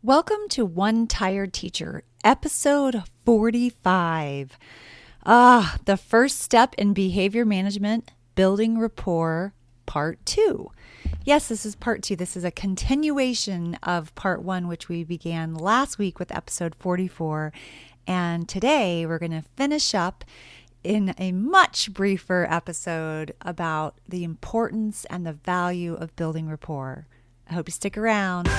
Welcome to One Tired Teacher, episode 45. The first step in behavior management, building rapport, part 2. Yes, this is part 2. This is a continuation of part 1, which we began last week with episode 44. And today we're going to finish up in a much briefer episode about the importance and the value of building rapport. I hope you stick around.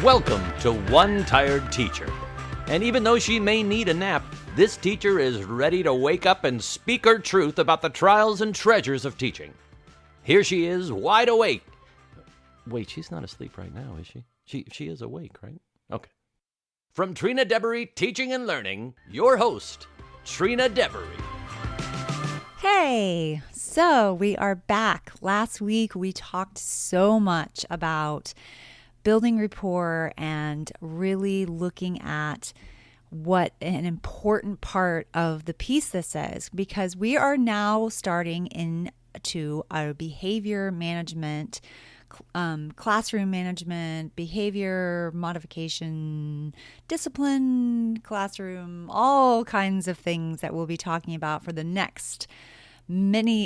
Welcome to One Tired Teacher. And even though she may need a nap, this teacher is ready to wake up and speak her truth about the trials and treasures of teaching. Here she is, wide awake. Wait, she's not asleep right now, is she? She is awake, right? Okay. From Trina Devery Teaching and Learning, your host, Trina Devery. Hey, so we are back. Last week we talked so much about building rapport and really looking at what an important part of the piece this is, because we are now starting into our behavior management, classroom management, behavior modification, discipline, classroom, all kinds of things that we'll be talking about for the next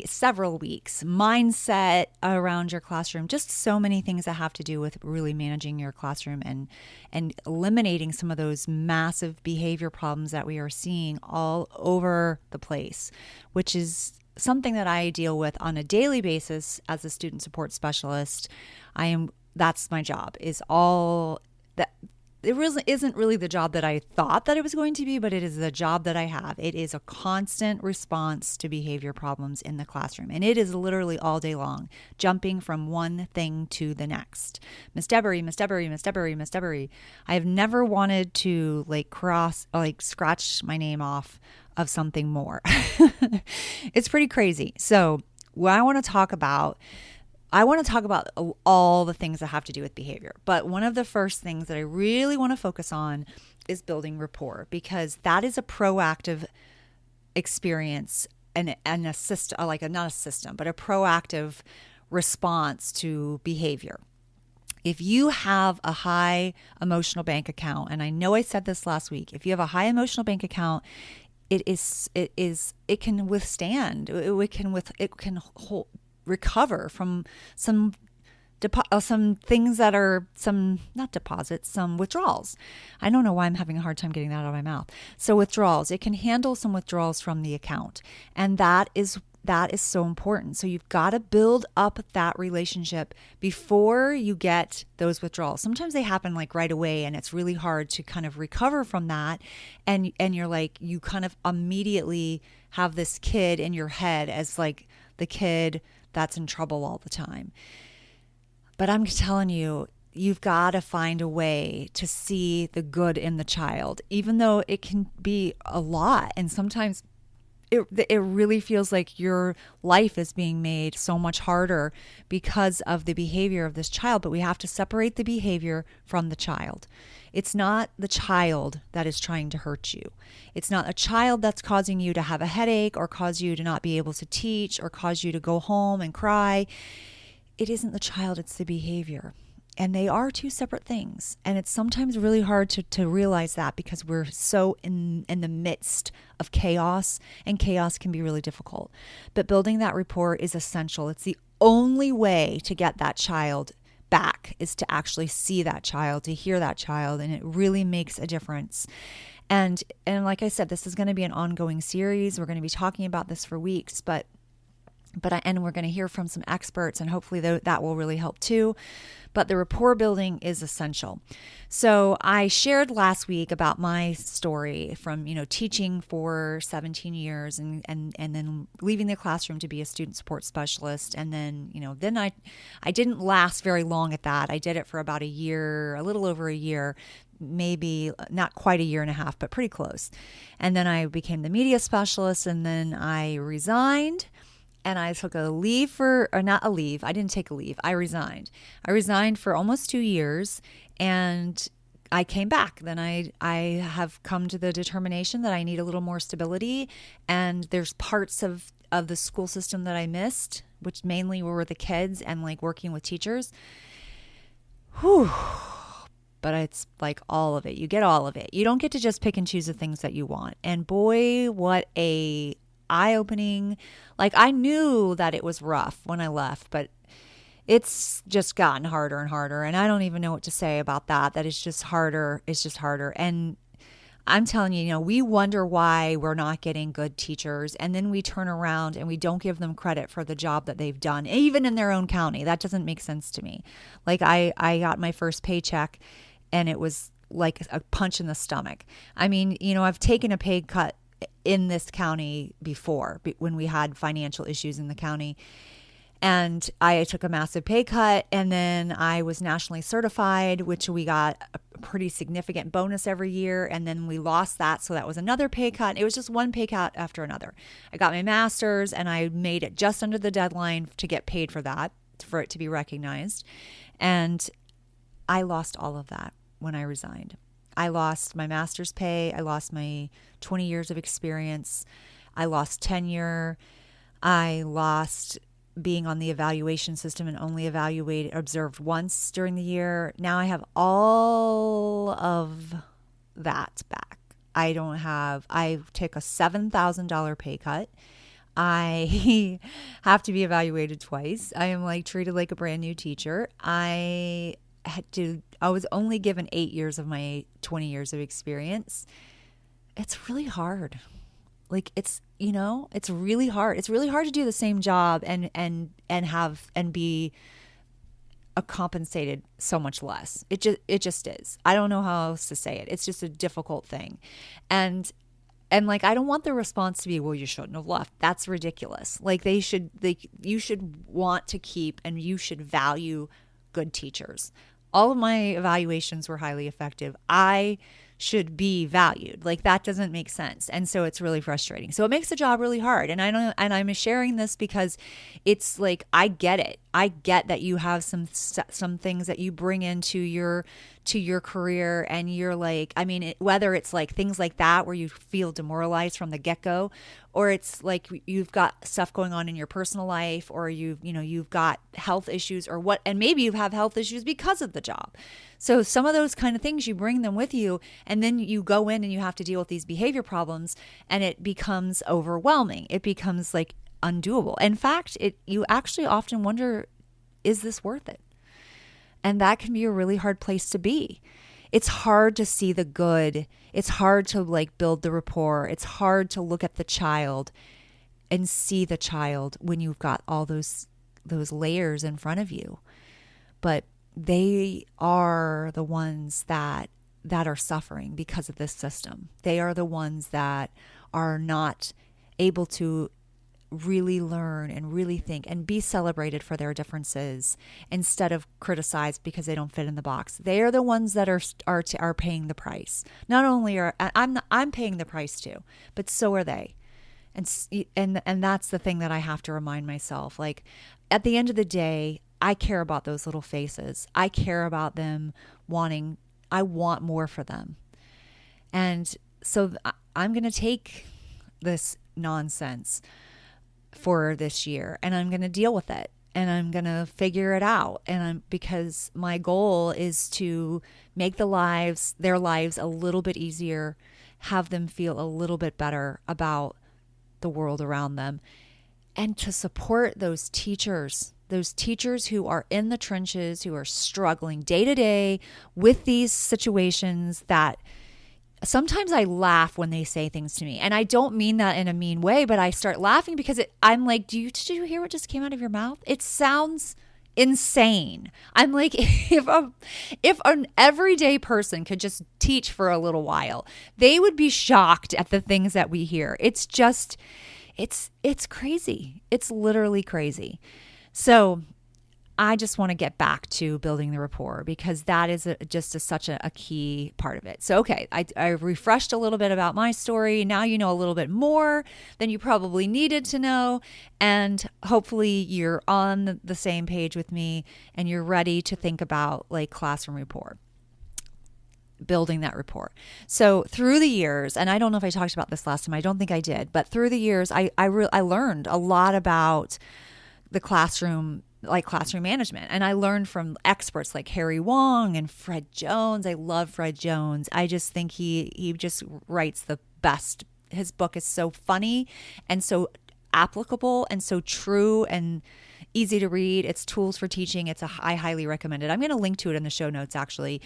several weeks. Mindset around your classroom, just so many things that have to do with really managing your classroom and eliminating some of those massive behavior problems that we are seeing all over the place, which is something that I deal with on a daily basis as a student support specialist. That's my job, is all that. It really isn't really the job that I thought that it was going to be, but it is the job that I have. It is a constant response to behavior problems in the classroom. And it is literally all day long, jumping from one thing to the next. Miss Devery, Miss Devery, Miss Devery, Miss Devery. I have never wanted to scratch my name off of something more. It's pretty crazy. So what I want to talk about all the things that have to do with behavior. But one of the first things that I really want to focus on is building rapport, because that is a proactive experience and a system, not a system, but a proactive response to behavior. If you have a high emotional bank account, and I know I said this last week, if you have a high emotional bank account, it can withstand, it can hold, recover from some things that are not deposits, some withdrawals. I don't know why I'm having a hard time getting that out of my mouth. So withdrawals, it can handle some withdrawals from the account. And that is so important. So you've got to build up that relationship before you get those withdrawals. Sometimes they happen like right away, and it's really hard to kind of recover from that. And you're like, you kind of immediately have this kid in your head as like the kid that's in trouble all the time. But I'm telling you, you've got to find a way to see the good in the child, even though it can be a lot. And sometimes it really feels like your life is being made so much harder because of the behavior of this child. But we have to separate the behavior from the child. It's not the child that is trying to hurt you. It's not a child that's causing you to have a headache or cause you to not be able to teach or cause you to go home and cry. It isn't the child, it's the behavior. And they are two separate things. And it's sometimes really hard to realize that, because we're so in the midst of chaos, and chaos can be really difficult. But building that rapport is essential. It's the only way to get that child back, is to actually see that child, to hear that child, and it really makes a difference. And like I said, this is going to be an ongoing series. We're going to be talking about this for weeks, but we're going to hear from some experts, and hopefully that will really help too. But the rapport building is essential. So I shared last week about my story from, teaching for 17 years and then leaving the classroom to be a student support specialist. And then, then I didn't last very long at that. I did it for about a year, a little over a year, maybe not quite a year and a half, but pretty close. And then I became the media specialist, and then I resigned. And I took a leave not a leave. I didn't take a leave. I resigned. I resigned for almost 2 years, and I came back. Then I have come to the determination that I need a little more stability, and there's parts of the school system that I missed which mainly were the kids and like working with teachers. Whew. But it's like all of it. You get all of it. You don't get to just pick and choose the things that you want. And boy, what a eye-opening. Like, I knew that it was rough when I left, but it's just gotten harder and harder. And I don't even know what to say about that. That it's just harder. It's just harder. And I'm telling you, we wonder why we're not getting good teachers. And then we turn around and we don't give them credit for the job that they've done, even in their own county. That doesn't make sense to me. Like, I got my first paycheck and it was like a punch in the stomach. I mean, I've taken a pay cut in this county before when we had financial issues in the county. And I took a massive pay cut, and then I was nationally certified, which we got a pretty significant bonus every year. And then we lost that. So that was another pay cut. It was just one pay cut after another. I got my master's and I made it just under the deadline to get paid for that, for it to be recognized. And I lost all of that when I resigned. I lost my master's pay. I lost my 20 years of experience. I lost tenure. I lost being on the evaluation system and only observed once during the year. Now I have all of that back. I took a $7,000 pay cut. I have to be evaluated twice. I am like treated like a brand new teacher. I was only given 8 years of my 20 years of experience. It's really hard. Like, it's really hard. It's really hard to do the same job and be compensated so much less. It just is. I don't know how else to say it. It's just a difficult thing. And like, I don't want the response to be, well, you shouldn't have left. That's ridiculous. Like, you should want to keep and you should value good teachers. All of my evaluations were highly effective. I should be valued. Like, that doesn't make sense. And so it's really frustrating. So it makes the job really hard. And I'm sharing this because it's like, I get it. I get that you have some things that you bring into your career, and you're like, I mean, whether it's like things like that where you feel demoralized from the get-go, or it's like you've got stuff going on in your personal life, or you've got health issues or what, and maybe you have health issues because of the job. So some of those kind of things, you bring them with you, and then you go in and you have to deal with these behavior problems, and it becomes overwhelming. It becomes like undoable. In fact, you actually often wonder, is this worth it? And that can be a really hard place to be. It's hard to see the good. It's hard to like build the rapport. It's hard to look at the child and see the child when you've got all those layers in front of you. But they are the ones that are suffering because of this system. They are the ones that are not able to really learn and really think and be celebrated for their differences instead of criticized because they don't fit in the box. They are the ones that are paying the price. Not only I'm paying the price too, but so are they. And that's the thing that I have to remind myself. Like, at the end of the day, I care about those little faces. I care about them I want more for them. And so I'm going to take this nonsense for this year, and I'm going to deal with it, and I'm going to figure it out. Because my goal is to make their lives a little bit easier, have them feel a little bit better about the world around them, and to support those teachers who are in the trenches, who are struggling day to day with these situations that sometimes I laugh when they say things to me. And I don't mean that in a mean way, but I start laughing because I'm like, did you hear what just came out of your mouth? It sounds insane. I'm like, if an everyday person could just teach for a little while, they would be shocked at the things that we hear. It's just, it's crazy. It's literally crazy. So I just want to get back to building the rapport, because that is such a key part of it. So, okay, I refreshed a little bit about my story. Now you know a little bit more than you probably needed to know. And hopefully you're on the same page with me and you're ready to think about like classroom rapport, building that rapport. So through the years, and I don't know if I talked about this last time, I don't think I did, but through the years, I learned a lot about the classroom, like classroom management. And I learned from experts like Harry Wong and Fred Jones. I love Fred Jones. I just think he just writes the best. His book is so funny and so applicable and so true and easy to read. It's Tools for Teaching. I highly recommend it. I'm going to link to it in the show notes, actually.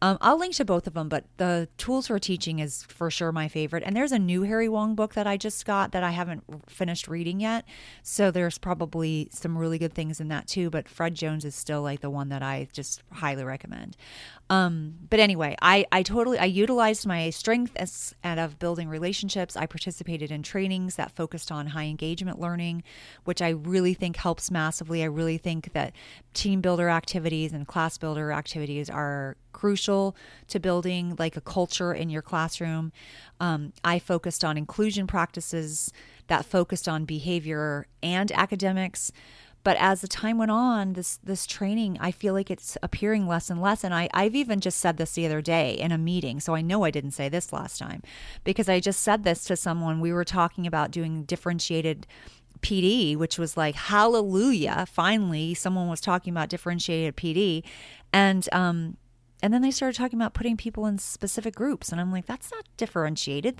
I'll link to both of them, but the Tools for Teaching is for sure my favorite. And there's a new Harry Wong book that I just got that I haven't finished reading yet. So there's probably some really good things in that too. But Fred Jones is still like the one that I just highly recommend. But anyway, I utilized my strength out of building relationships. I participated in trainings that focused on high engagement learning, which I really think helps massively. I really think that team builder activities and class builder activities are crucial to building like a culture in your classroom. I focused on inclusion practices that focused on behavior and academics. But as the time went on, this training, I feel like it's appearing less and less. And I've even just said this the other day in a meeting. So I know I didn't say this last time because I just said this to someone. We were talking about doing differentiated PD, which was like, hallelujah. Finally, someone was talking about differentiated PD. And then they started talking about putting people in specific groups. And I'm like, that's not differentiated.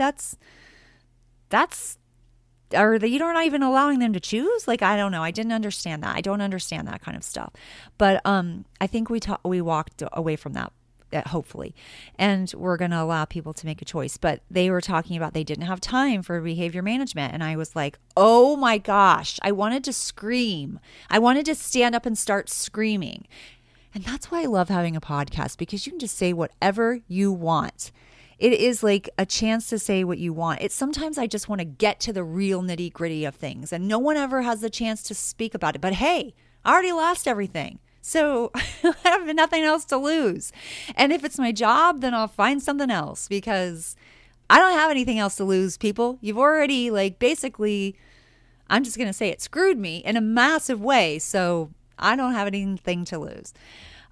You're not even allowing them to choose? Like, I don't know. I didn't understand that. I don't understand that kind of stuff. But I think we walked away from that, hopefully. And we're going to allow people to make a choice. But they were talking about they didn't have time for behavior management. And I was like, oh my gosh, I wanted to scream. I wanted to stand up and start screaming. And that's why I love having a podcast, because you can just say whatever you want. It is like a chance to say what you want. Sometimes I just want to get to the real nitty gritty of things, and no one ever has the chance to speak about it. But hey, I already lost everything. So I have nothing else to lose. And if it's my job, then I'll find something else, because I don't have anything else to lose, people. You've already basically, I'm just going to say it screwed me in a massive way. So I don't have anything to lose.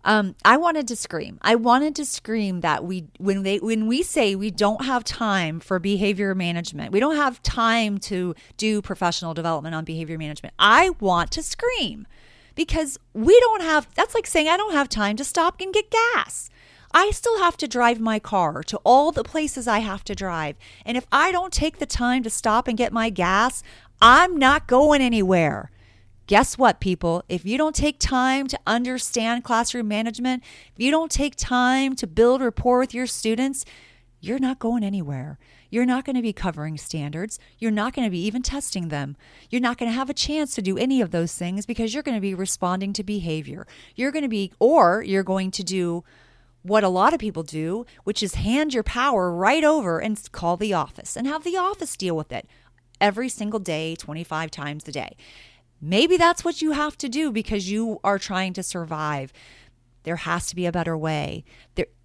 I wanted to scream. I wanted to scream that when we say we don't have time for behavior management, we don't have time to do professional development on behavior management. I want to scream because that's like saying I don't have time to stop and get gas. I still have to drive my car to all the places I have to drive. And if I don't take the time to stop and get my gas, I'm not going anywhere. Guess what, people? If you don't take time to understand classroom management, if you don't take time to build rapport with your students, you're not going anywhere. You're not going to be covering standards. You're not going to be even testing them. You're not going to have a chance to do any of those things because you're going to be responding to behavior. You're going to do what a lot of people do, which is hand your power right over and call the office and have the office deal with it every single day, 25 times a day. Maybe that's what you have to do because you are trying to survive. There has to be a better way.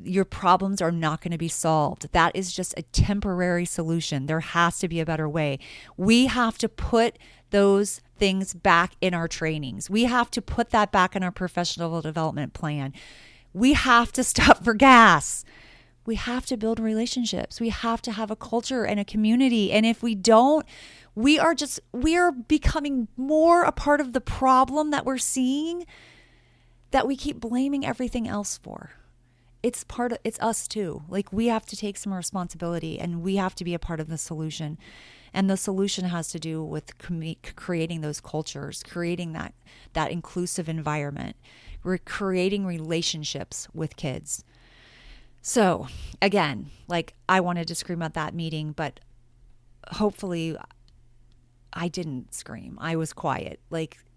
Your problems are not going to be solved. That is just a temporary solution. There has to be a better way. We have to put those things back in our trainings. We have to put that back in our professional development plan. We have to stop for gas. We have to build relationships. We have to have a culture and a community. And if we don't, we are becoming more a part of the problem that we're seeing that we keep blaming everything else for. It's us too. Like, we have to take some responsibility and we have to be a part of the solution. And the solution has to do with creating those cultures, creating that inclusive environment. We're creating relationships with kids. So again, I wanted to scream at that meeting, but hopefully I didn't scream. I was quiet.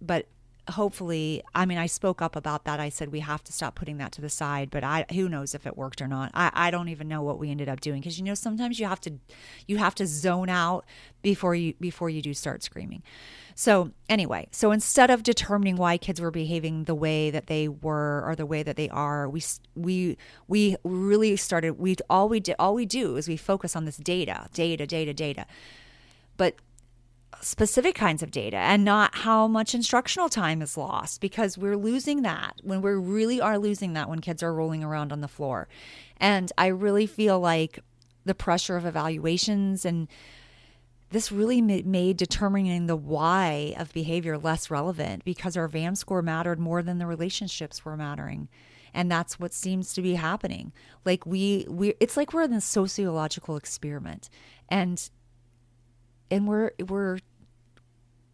But hopefully, I spoke up about that. I said we have to stop putting that to the side, but who knows if it worked or not. I don't even know what we ended up doing, because sometimes you have to zone out before you do start screaming. So anyway, instead of determining why kids were behaving the way that they were or the way that they are, we really started. All we do is we focus on this data, but specific kinds of data, and not how much instructional time is lost, because we're losing that when we really are losing that when kids are rolling around on the floor. And I really feel like the pressure of evaluations and this really made determining the why of behavior less relevant, because our VAM score mattered more than the relationships were mattering. And that's what seems to be happening. Like it's like we're in a sociological experiment, and we're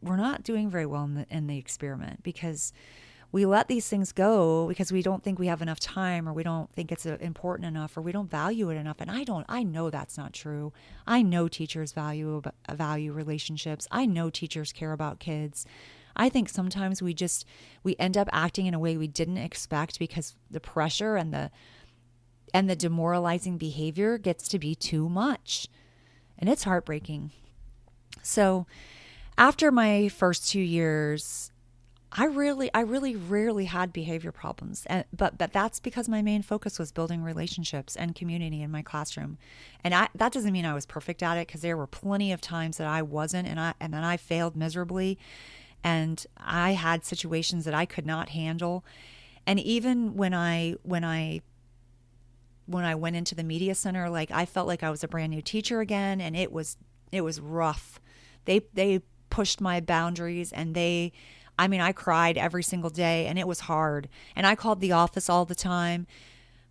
not doing very well in the experiment, because we let these things go because we don't think we have enough time, or we don't think it's important enough, or we don't value it enough. And I know that's not true. I know teachers value relationships. I know teachers care about kids. I think sometimes we end up acting in a way we didn't expect, because the pressure and the demoralizing behavior gets to be too much. And it's heartbreaking. So after my first 2 years, I really rarely had behavior problems. But that's because my main focus was building relationships and community in my classroom. And that doesn't mean I was perfect at it, because there were plenty of times that I wasn't, and then I failed miserably. And I had situations that I could not handle. And even when I went into the media center, like, I felt like I was a brand new teacher again, and it was rough. They pushed my boundaries, and I cried every single day, and it was hard. And I called the office all the time.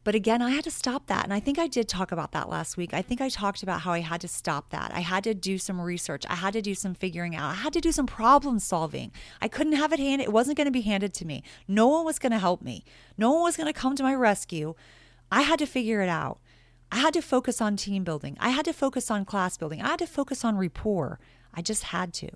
But again, I had to stop that. And I think I did talk about that last week. I think I talked about how I had to stop that. I had to do some research. I had to do some figuring out. I had to do some problem solving. I couldn't have it handed. It wasn't going to be handed to me. No one was going to help me. No one was going to come to my rescue. I had to figure it out. I had to focus on team building. I had to focus on class building. I had to focus on rapport. I just had to.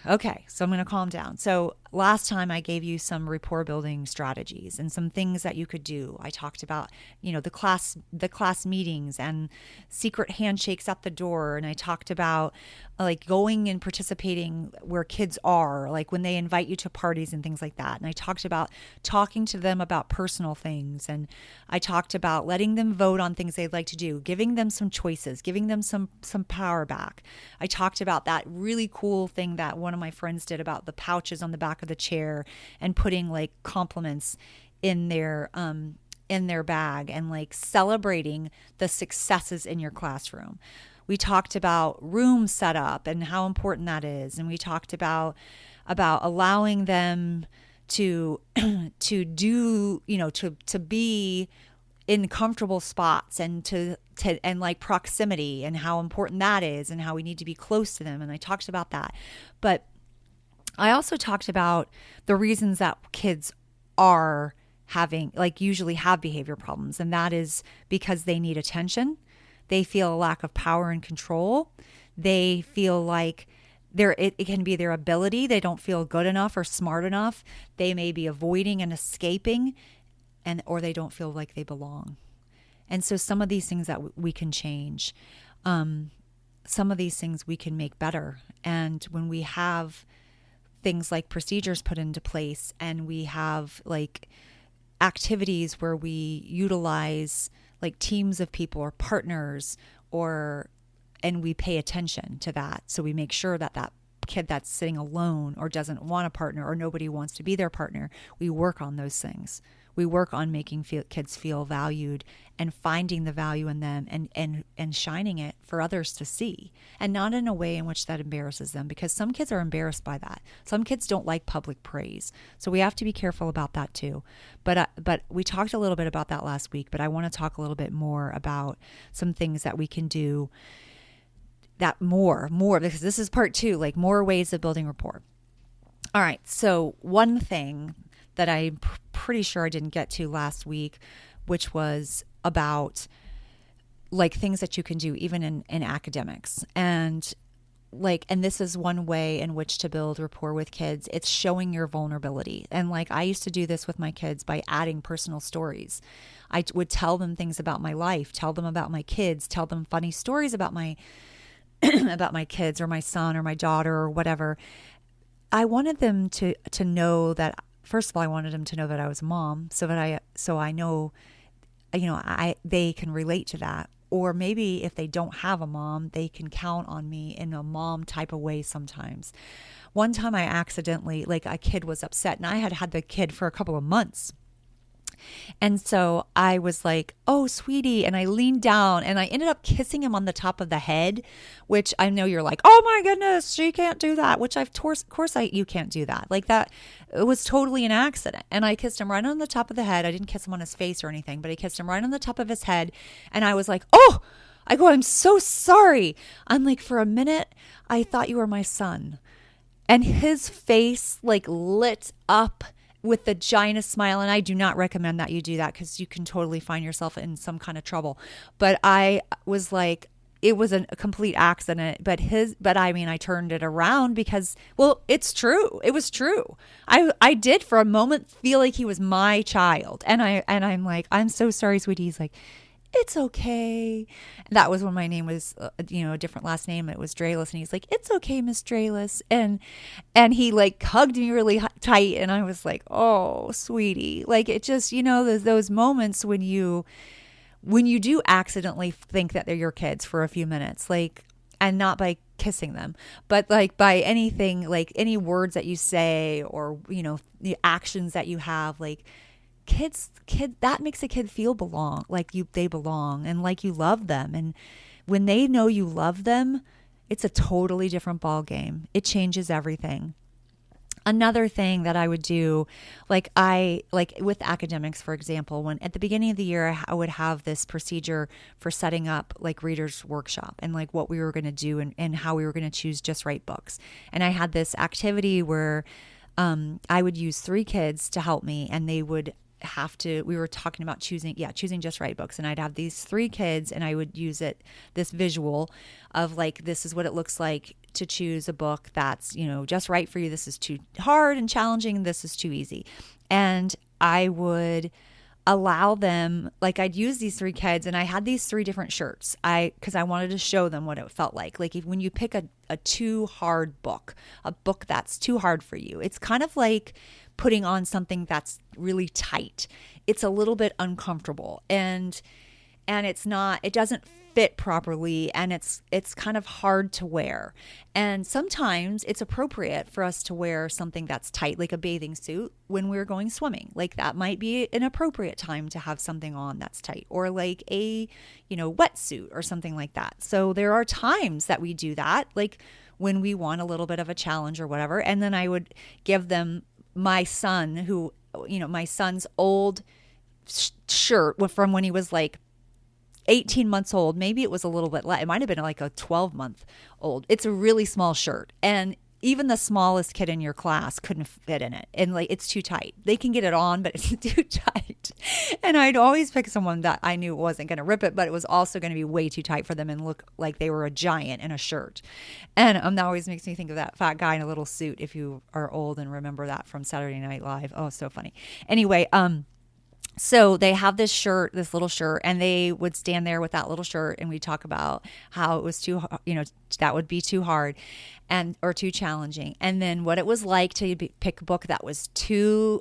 Okay, so I'm going to calm down. So last time I gave you some rapport building strategies and some things that you could do. I talked about, the class meetings and secret handshakes at the door. And I talked about like going and participating where kids are, like when they invite you to parties and things like that. And I talked about talking to them about personal things. And I talked about letting them vote on things they'd like to do, giving them some choices, giving them some power back. I talked about that really cool thing that one of my friends did about the pouches on the back of the chair and putting like compliments in their bag, and like celebrating the successes in your classroom. We talked about room setup and how important that is. And we talked about allowing them to do, to be in comfortable spots, and and like proximity, and how important that is, and how we need to be close to them. And I talked about that. But I also talked about the reasons that kids are usually have behavior problems. And that is because they need attention. They feel a lack of power and control. They feel like it can be their ability. They don't feel good enough or smart enough. They may be avoiding and escaping, or they don't feel like they belong. And so some of these things that we can change, some of these things we can make better. And when we have things like procedures put into place, and we have like activities where we utilize like teams of people or partners, and we pay attention to that. So we make sure that kid that's sitting alone or doesn't want a partner, or nobody wants to be their partner, we work on those things. We work on making kids feel valued, and finding the value in them, and shining it for others to see, and not in a way in which that embarrasses them, because some kids are embarrassed by that. Some kids don't like public praise. So we have to be careful about that too. But we talked a little bit about that last week, but I want to talk a little bit more about some things that we can do that more, because this is part 2, like more ways of building rapport. All right. So one thing that I'm pretty sure I didn't get to last week, which was about like things that you can do even in academics. And this is one way in which to build rapport with kids. It's showing your vulnerability. And like, I used to do this with my kids by adding personal stories. I would tell them things about my life, tell them about my kids, tell them funny stories about my about my kids or my son or my daughter or whatever. I wanted them to know that, first of all, I wanted them to know that I was a mom, so I know, they can relate to that. Or maybe if they don't have a mom, they can count on me in a mom type of way sometimes. One time I accidentally, like, a kid was upset, and I had the kid for a couple of months. And so I was like, oh, sweetie. And I leaned down and I ended up kissing him on the top of the head, which I know you're like, oh my goodness, she can't do that, which of course you can't do that. Like that, it was totally an accident. And I kissed him right on the top of the head. I didn't kiss him on his face or anything, but I kissed him right on the top of his head. And I was like, oh, I go, I'm so sorry. I'm like, for a minute, I thought you were my son. And his face like lit up with the giantest smile. And I do not recommend that you do that because you can totally find yourself in some kind of trouble. But I was like, it was a complete accident. But I mean, I turned it around because, well, it's true. It was true. I did for a moment feel like he was my child. And I'm like, I'm so sorry, sweetie. He's like, it's okay. That was when my name was, a different last name. It was Drayless. And he's like, it's okay, Miss Drayless. And he like hugged me really tight. And I was like, oh, sweetie. Like it just, those moments when you do accidentally think that they're your kids for a few minutes, like, and not by kissing them, but like by anything, like any words that you say or, the actions that you have, like, kids that makes a kid feel they belong and like you love them. And when they know you love them, it's a totally different ball game. It changes everything. Another thing that I would do, like with academics, for example, when at the beginning of the year, I would have this procedure for setting up like readers workshop and like what we were going to do and how we were going to choose just right books. And I had this activity where I would use 3 kids to help me, and they would we were talking about choosing just right books. And I'd have these 3 kids and I would use this visual of like, this is what it looks like to choose a book that's, just right for you. This is too hard and challenging. This is too easy. And I would allow them, like I'd use these 3 kids and I had these 3 different shirts. Because I wanted to show them what it felt like. Like when you pick a too hard book, a book that's too hard for you, it's kind of like putting on something that's really tight. It's a little bit uncomfortable and it doesn't fit properly, and it's kind of hard to wear. And sometimes it's appropriate for us to wear something that's tight, like a bathing suit when we're going swimming. Like that might be an appropriate time to have something on that's tight, or like a, wetsuit or something like that. So there are times that we do that, like when we want a little bit of a challenge or whatever. And then I would give them my son's old shirt from when he was like 18 months old. Maybe it was a little bit less. It might have been like a 12-month old. It's a really small shirt. And even the smallest kid in your class couldn't fit in it. And like, it's too tight. They can get it on, but it's too tight. And I'd always pick someone that I knew wasn't going to rip it, but it was also going to be way too tight for them and look like they were a giant in a shirt. And that always makes me think of that fat guy in a little suit. If you are old and remember that from Saturday Night Live. Oh, so funny. Anyway, so they have this little shirt, and they would stand there with that little shirt, and we talk about how it was that would be too hard or too challenging. And then what it was like to pick a book that was too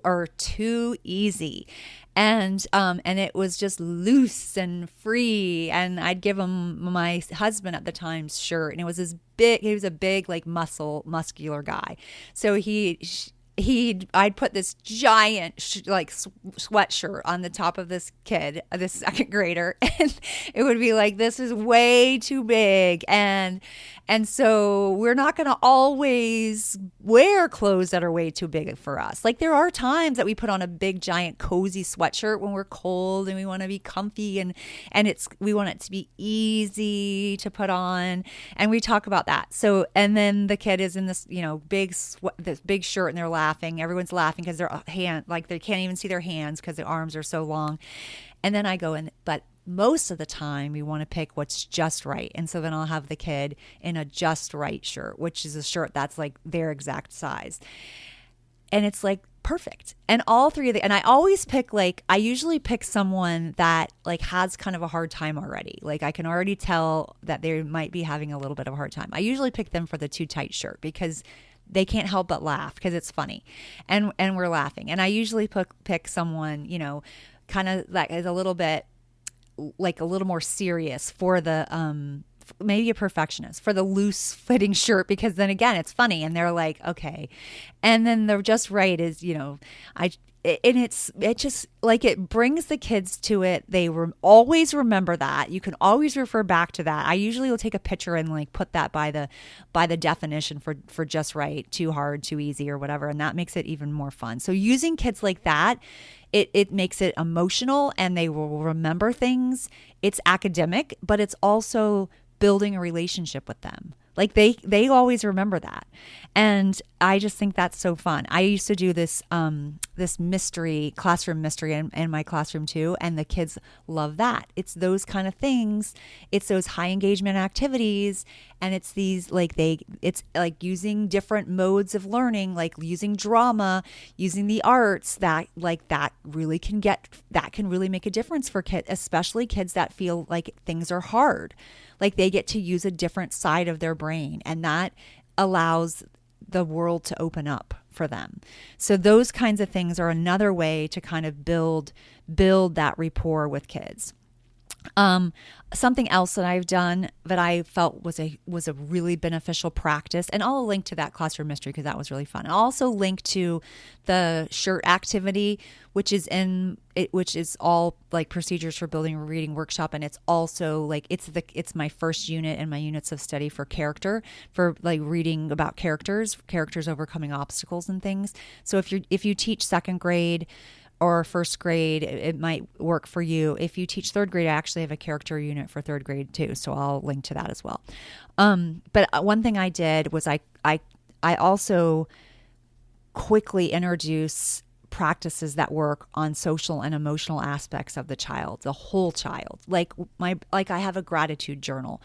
easy. And it was just loose and free. And I'd give him my husband at the time's shirt, and it was he was a big, like muscular guy. So I'd put this giant sweatshirt on the top of this kid, this second grader, and it would be like, this is way too big. And so we're not going to always wear clothes that are way too big for us. Like there are times that we put on a big, giant, cozy sweatshirt when we're cold and we want to be comfy and we want it to be easy to put on. And we talk about that. So, and then the kid is in this, this big shirt, and they're laughing. Everyone's laughing because their they can't even see their hands because the arms are so long. And then I go in, but most of the time we want to pick what's just right. And so then I'll have the kid in a just right shirt, which is a shirt that's like their exact size. And it's like perfect. And all 3 and I always pick, I usually pick someone that like has kind of a hard time already. Like I can already tell that they might be having a little bit of a hard time. I usually pick them for the too tight shirt because they can't help but laugh because it's funny. And we're laughing. And I usually pick someone, kind of like is a little bit like a little more serious for the maybe a perfectionist for the loose fitting shirt, because then again it's funny and they're like, okay. And then the just right is and it just like it brings the kids to it. They always remember that. You can always refer back to that. I usually will take a picture and like put that by the definition for just right, too hard, too easy, or whatever, and that makes it even more fun. So using kids like that, it makes it emotional, and they will remember things. It's academic, but it's also building a relationship with them. Like they always remember that. And I just think that's so fun. I used to do this classroom mystery in my classroom too, and the kids love that. It's those kind of things. It's those high engagement activities, and it's these it's like using different modes of learning, like using drama, using the arts, that really can really make a difference for kids, especially kids that feel like things are hard. Like they get to use a different side of their brain, and that allows the world to open up for them. So those kinds of things are another way to kind of build that rapport with kids. Something else that I've done that I felt was a really beneficial practice, and I'll link to that classroom mystery because that was really fun. I'll also link to the shirt activity, which is all like procedures for building a reading workshop, and it's also like it's my first unit in my units of study for character, for like reading about characters overcoming obstacles and things. So if you teach second grade or first grade, it might work for you. If you teach third grade, I actually have a character unit for third grade too, so I'll link to that as well. But one thing I did was I also quickly introduce practices that work on social and emotional aspects of the child, the whole child. Like I have a gratitude journal,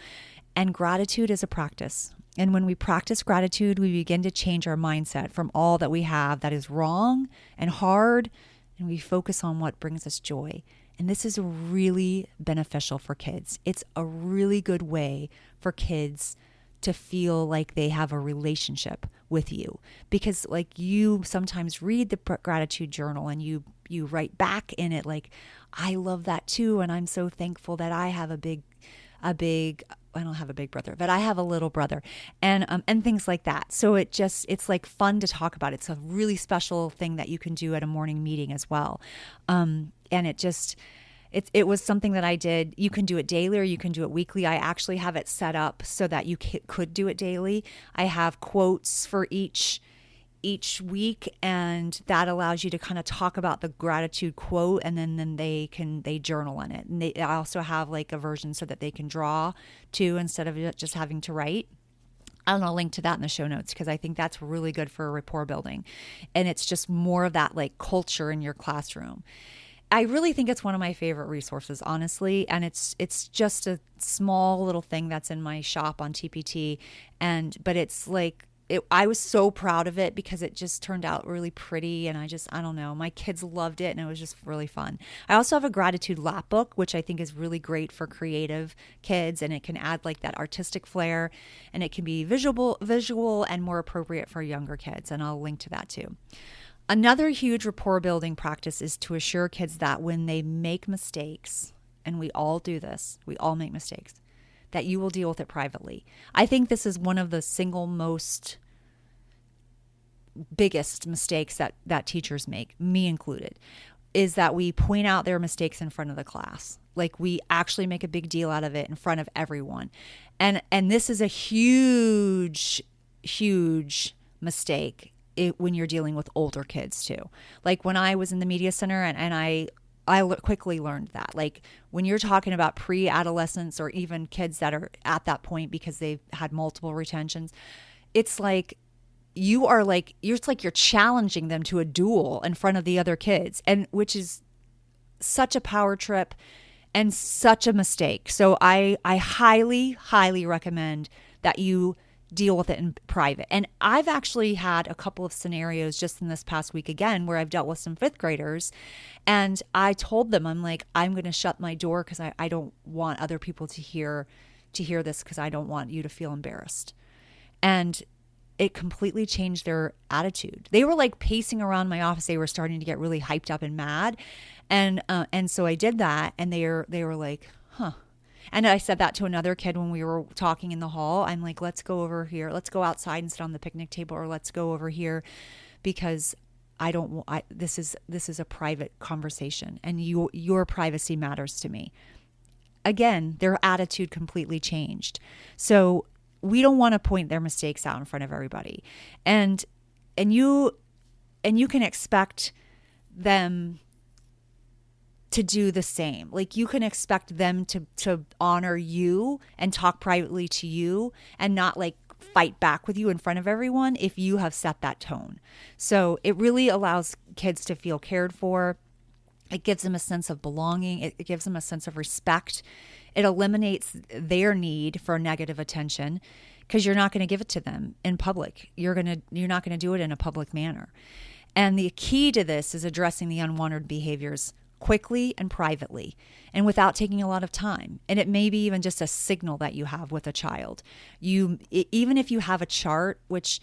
and gratitude is a practice. And when we practice gratitude, we begin to change our mindset from all that we have that is wrong and hard, and we focus on what brings us joy. And this is really beneficial for kids. It's a really good way for kids to feel like they have a relationship with you, because like you sometimes read the gratitude journal and you write back in it like, I love that too, and I'm so thankful that I have I don't have a big brother, but I have a little brother, and things like that. So it's like fun to talk about. It's a really special thing that you can do at a morning meeting as well. And it was something that I did. You can do it daily or you can do it weekly. I actually have it set up so that you could do it daily. I have quotes for each week, and that allows you to kind of talk about the gratitude quote, and then they journal on it. And I also have like a version so that they can draw too, instead of just having to write. I'll link to that in the show notes because I think that's really good for rapport building. And it's just more of that like culture in your classroom. I really think it's one of my favorite resources, honestly, and it's just a small little thing that's in my shop on TPT, but it's like I was so proud of it because it just turned out really pretty, and I don't know, my kids loved it, and it was just really fun. I also have a gratitude lap book, which I think is really great for creative kids, and it can add like that artistic flair, and it can be visual and more appropriate for younger kids, and I'll link to that too. Another huge rapport building practice is to assure kids that when they make mistakes, and we all do this, we all make mistakes, that you will deal with it privately. I think this is one of the single most biggest mistakes that teachers make, me included, is that we point out their mistakes in front of the class. Like we actually make a big deal out of it in front of everyone. And this is a huge, huge mistake when you're dealing with older kids too. Like when I was in the media center and I quickly learned that, like when you're talking about pre-adolescents or even kids that are at that point because they've had multiple retentions, it's like you're challenging them to a duel in front of the other kids, and which is such a power trip and such a mistake. So I highly, highly recommend that you deal with it in private. And I've actually had a couple of scenarios just in this past week again where I've dealt with some fifth graders, and I told them, I'm like, I'm going to shut my door because I don't want other people to hear this, because I don't want you to feel embarrassed. And it completely changed their attitude. They were like pacing around my office. They were starting to get really hyped up and mad. And so I did that, and they were like, huh. And I said that to another kid when we were talking in the hall. I'm like, let's go over here. Let's go outside and sit on the picnic table, or let's go over here because this is a private conversation, and your privacy matters to me. Again, their attitude completely changed. So we don't want to point their mistakes out in front of everybody. And you can expect them to do the same. Like, you can expect them to honor you and talk privately to you and not like fight back with you in front of everyone if you have set that tone. So it really allows kids to feel cared for. It gives them a sense of belonging. It gives them a sense of respect. It eliminates their need for negative attention because you're not going to give it to them in public. You're not going to do it in a public manner. And the key to this is addressing the unwanted behaviors quickly and privately and without taking a lot of time. And it may be even just a signal that you have with a child. Even if you have a chart, which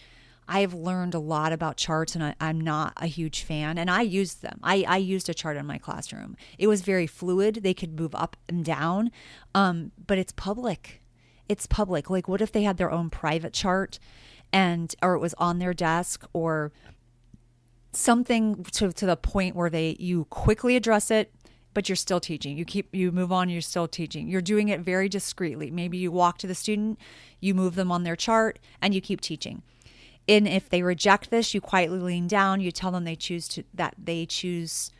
I have learned a lot about charts, and I'm not a huge fan, and I used them. I used a chart in my classroom. It was very fluid. They could move up and down, but it's public. It's public. Like, what if they had their own private chart, or it was on their desk, or something to the point where you quickly address it, but you're still teaching. You move on, you're still teaching. You're doing it very discreetly. Maybe you walk to the student, you move them on their chart, and you keep teaching. And if they reject this, you quietly lean down, you tell them that they chose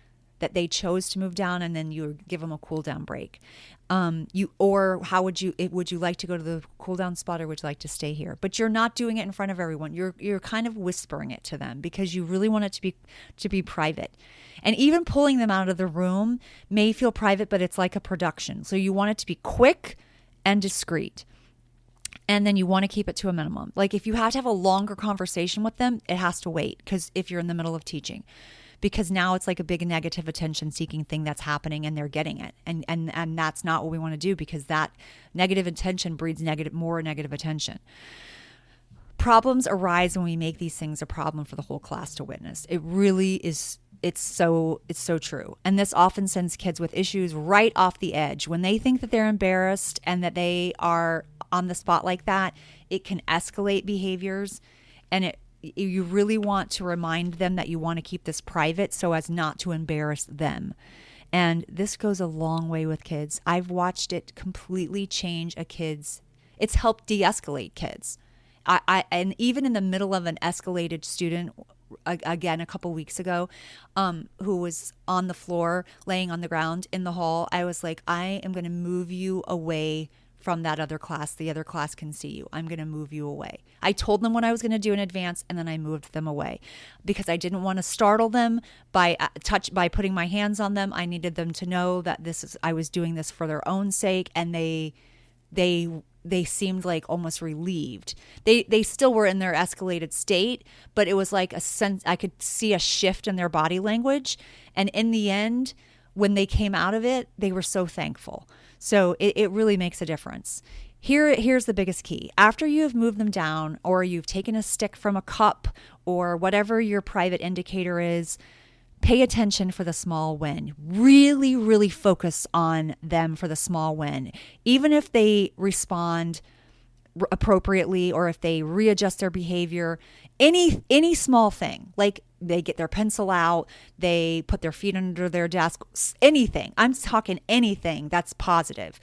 to move down, and then you give them a cool down break. How would you like to go to the cool down spot, or would you like to stay here? But you're not doing it in front of everyone. You're kind of whispering it to them because you really want it to be private. And even pulling them out of the room may feel private, but it's like a production. So you want it to be quick and discreet. And then you want to keep it to a minimum. Like, if you have to have a longer conversation with them, it has to wait, because if you're in the middle of teaching, because now it's like a big negative attention seeking thing that's happening, and they're getting it. And that's not what we want to do, because that negative attention breeds more negative attention. Problems arise when we make these things a problem for the whole class to witness. It really is. It's so true. And this often sends kids with issues right off the edge. When they think that they're embarrassed and that they are on the spot like that, it can escalate behaviors. And you really want to remind them that you want to keep this private so as not to embarrass them. And this goes a long way with kids. I've watched it completely change it's helped de-escalate kids. And even in the middle of an escalated student, again, a couple weeks ago, who was on the floor, laying on the ground in the hall, I was like, I am going to move you away from that other class. The other class can see you. I'm going to move you away. I told them what I was going to do in advance, and then I moved them away because I didn't want to startle them by putting my hands on them. I needed them to know that I was doing this for their own sake, and they seemed like almost relieved. They still were in their escalated state, but it was like a sense, I could see a shift in their body language. And in the end, when they came out of it, they were so thankful. So it really makes a difference. Here's the biggest key. After you have moved them down, or you've taken a stick from a cup, or whatever your private indicator is, pay attention for the small win. Really, really focus on them for the small win. Even if they respond appropriately, or if they readjust their behavior, any small thing, like they get their pencil out, they put their feet under their desk, anything. I'm talking anything that's positive.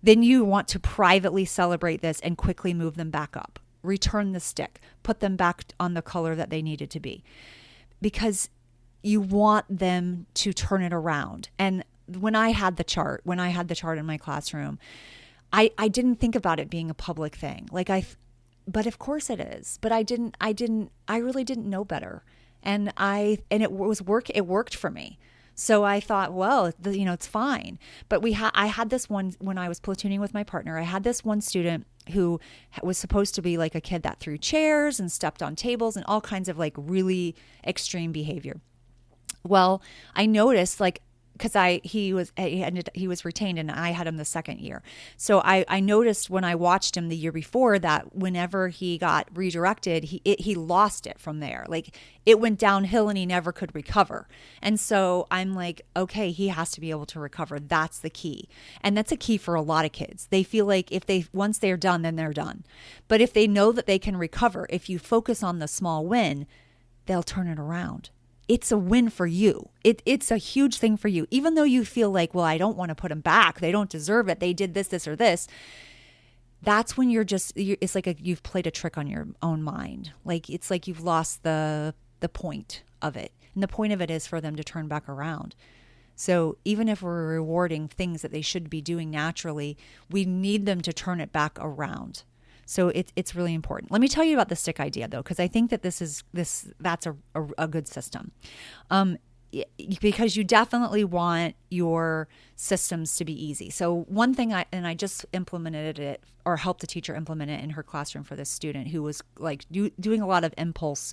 Then you want to privately celebrate this and quickly move them back up. Return the stick. Put them back on the color that they needed to be. Because you want them to turn it around. And when I had the chart in my classroom, I didn't think about it being a public thing. But of course it is. But I really didn't know better. And it worked for me. So I thought, well, it's fine. But I had this one, when I was platooning with my partner, I had this one student who was supposed to be like a kid that threw chairs and stepped on tables and all kinds of like really extreme behavior. Well, I noticed, like, because he was retained and I had him the second year. So I noticed when I watched him the year before that whenever he got redirected, he lost it from there. Like, it went downhill and he never could recover. And so I'm like, okay, he has to be able to recover. That's the key. And that's a key for a lot of kids. They feel like once they're done, then they're done. But if they know that they can recover, if you focus on the small win, they'll turn it around. it's a win for you. It's a huge thing for you. Even though you feel like, well, I don't want to put them back. They don't deserve it. They did this, or this. That's when it's like you've played a trick on your own mind. Like, it's like you've lost the point of it. And the point of it is for them to turn back around. So even if we're rewarding things that they should be doing naturally, we need them to turn it back around. So it's really important. Let me tell you about the stick idea, though, because I think that that's a good system. Because you definitely want your systems to be easy. So one thing I just implemented it, or helped the teacher implement it in her classroom for this student who was like doing a lot of impulse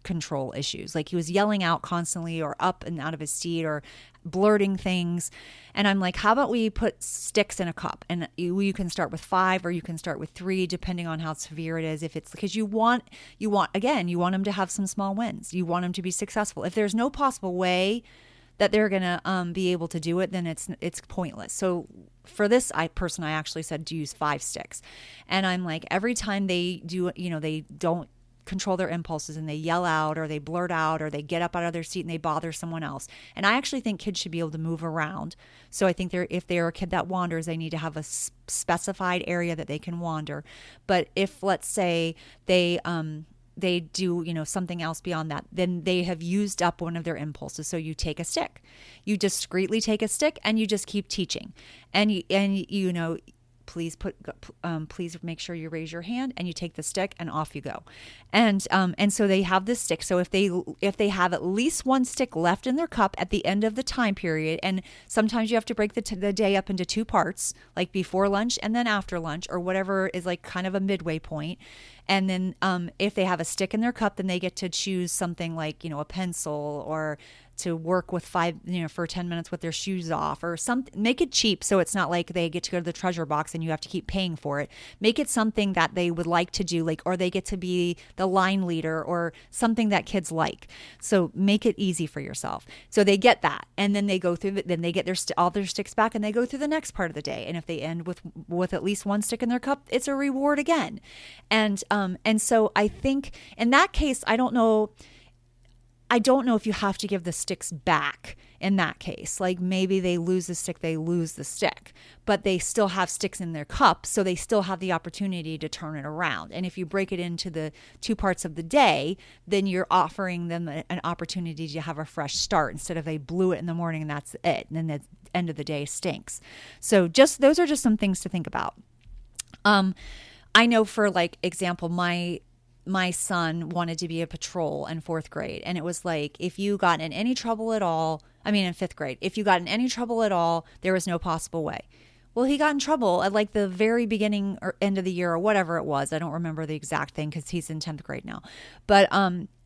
control issues. Like, he was yelling out constantly, or up and out of his seat, or blurting things. And I'm like, how about we put sticks in a cup, and you can start with 5 or you can start with 3, depending on how severe it is. If it's because you want them to have some small wins. You want them to be successful. If there's no possible way that they're going to be able to do it, then it's pointless. So for this, I actually said to use 5 sticks. And I'm like, every time they do, they don't control their impulses and they yell out, or they blurt out, or they get up out of their seat and they bother someone else. And I actually think kids should be able to move around. So I think if they're a kid that wanders, they need to have a specified area that they can wander. But if, let's say, they do, something else beyond that, then they have used up one of their impulses. So you take a stick, you discreetly take a stick, and you just keep teaching. And please make sure you raise your hand, and you take the stick, and off you go. And so they have this stick. So if they have at least one stick left in their cup at the end of the time period, and sometimes you have to break the day up into 2 parts, like before lunch and then after lunch, or whatever is like kind of a midway point. And then if they have a stick in their cup, then they get to choose something like, a pencil, or to work with for 10 minutes with their shoes off, or something. Make it cheap, so it's not like they get to go to the treasure box and you have to keep paying for it. Make it something that they would like to do, or they get to be the line leader, or something that kids like. So make it easy for yourself. So they get that, and then they go through then they get all their sticks back, and they go through the next part of the day. And if they end with at least one stick in their cup, it's a reward again. And so I think in that case, I don't know if you have to give the sticks back in that case. Like, maybe they lose the stick, but they still have sticks in their cup, so they still have the opportunity to turn it around. And if you break it into the 2 parts of the day, then you're offering them an opportunity to have a fresh start, instead of they blew it in the morning and that's it, and then the end of the day stinks. So those are just some things to think about. I know, for like example, my son wanted to be a patrol in 4th grade. And it was like, if you got in any trouble at all, in 5th grade, if you got in any trouble at all, there was no possible way. Well, he got in trouble at like the very beginning or end of the year, or whatever it was. I don't remember the exact thing, because he's in 10th grade now. But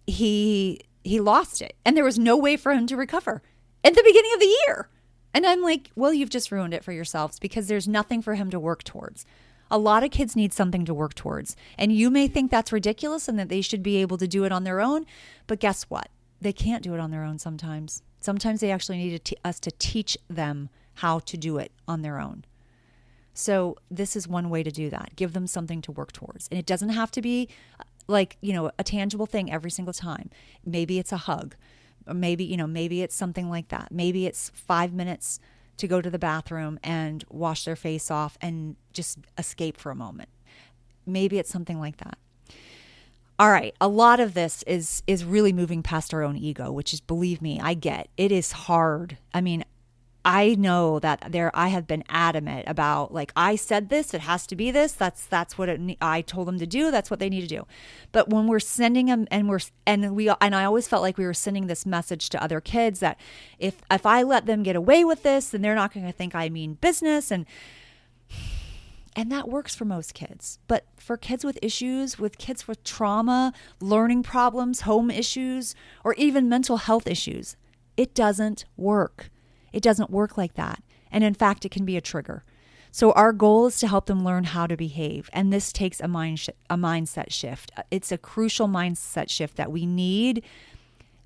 he lost it, and there was no way for him to recover at the beginning of the year. And I'm like, well, you've just ruined it for yourselves, because there's nothing for him to work towards. A lot of kids need something to work towards. And you may think that's ridiculous and that they should be able to do it on their own. But guess what? They can't do it on their own sometimes. Sometimes they actually need us to teach them how to do it on their own. So this is one way to do that. Give them something to work towards. And it doesn't have to be like, a tangible thing every single time. Maybe it's a hug. Or maybe it's something like that. Maybe it's 5 minutes to go to the bathroom and wash their face off and just escape for a moment. Maybe it's something like that. All right. A lot of this is really moving past our own ego, which is, believe me, I get it is hard. I know that I have been adamant about, like, I said this, it has to be this. That's what I told them to do. That's what they need to do. But when we're sending them, and I always felt like we were sending this message to other kids that if I let them get away with this, then they're not going to think I mean business. And that works for most kids. But for kids with issues, with kids with trauma, learning problems, home issues, or even mental health issues, it doesn't work. It doesn't work like that. And in fact, it can be a trigger. So our goal is to help them learn how to behave. And this takes a mindset shift. It's a crucial mindset shift that we need.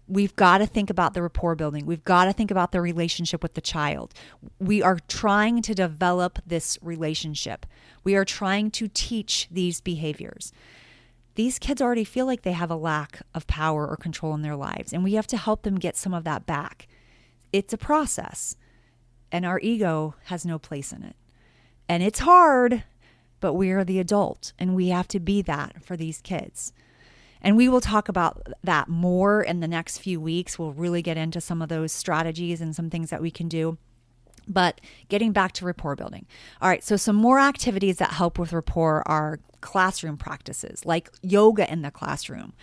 We've got to think about the rapport building. We've got to think about the relationship with the child. We are trying to develop this relationship. We are trying to teach these behaviors. these kids already feel like they have a lack of power or control in their lives, and we have to help them get some of that back. It's a process, and our ego has no place in it. And it's hard, but we are the adult, and we have to be that for these kids. And we will talk about that more in the next few weeks. We'll really get into some of those strategies and some things that we can do. But getting back to rapport building. All right, so some more activities that help with rapport are classroom practices, like yoga in the classroom.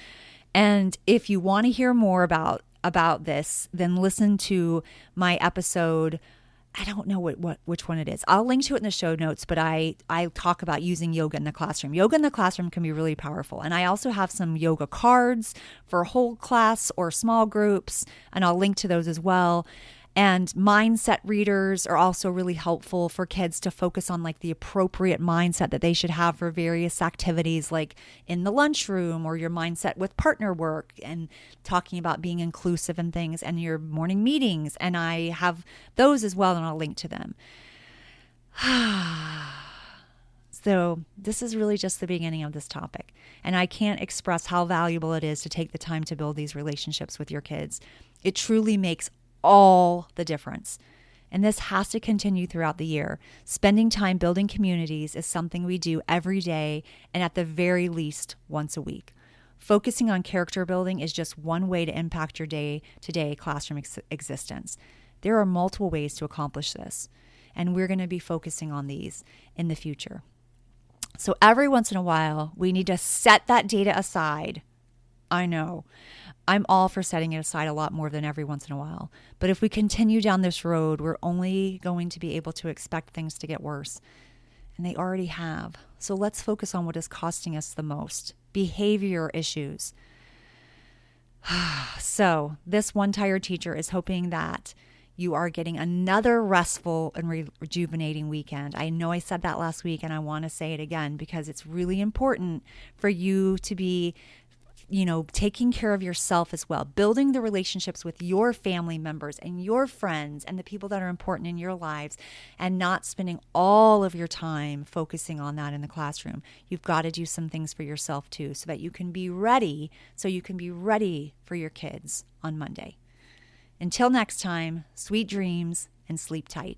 And if you want to hear more about this, then listen to my episode. I don't know which one it is. I'll link to it in the show notes, but I talk about using yoga in the classroom. Yoga in the classroom can be really powerful. And I also have some yoga cards for whole class or small groups, and I'll link to those as well. And mindset readers are also really helpful for kids to focus on like the appropriate mindset that they should have for various activities, like in the lunchroom, or your mindset with partner work, and talking about being inclusive and things, and your morning meetings. And I have those as well, and I'll link to them. So this is really just the beginning of this topic. And I can't express how valuable it is to take the time to build these relationships with your kids. It truly makes all the difference. And this has to continue throughout the year. Spending time building communities is something we do every day, and at the very least once a week. Focusing on character building is just one way to impact your day-to-day classroom existence. There are multiple ways to accomplish this, and we're going to be focusing on these in the future. So every once in a while, we need to set that data aside. I know. I'm all for setting it aside a lot more than every once in a while. But if we continue down this road, we're only going to be able to expect things to get worse. And they already have. So let's focus on what is costing us the most. Behavior issues. So this One Tired Teacher is hoping that you are getting another restful and rejuvenating weekend. I know I said that last week, and I want to say it again because it's really important for you to be taking care of yourself as well, building the relationships with your family members and your friends and the people that are important in your lives, and not spending all of your time focusing on that in the classroom. You've got to do some things for yourself too, so that you can be ready, for your kids on Monday. Until next time, sweet dreams and sleep tight.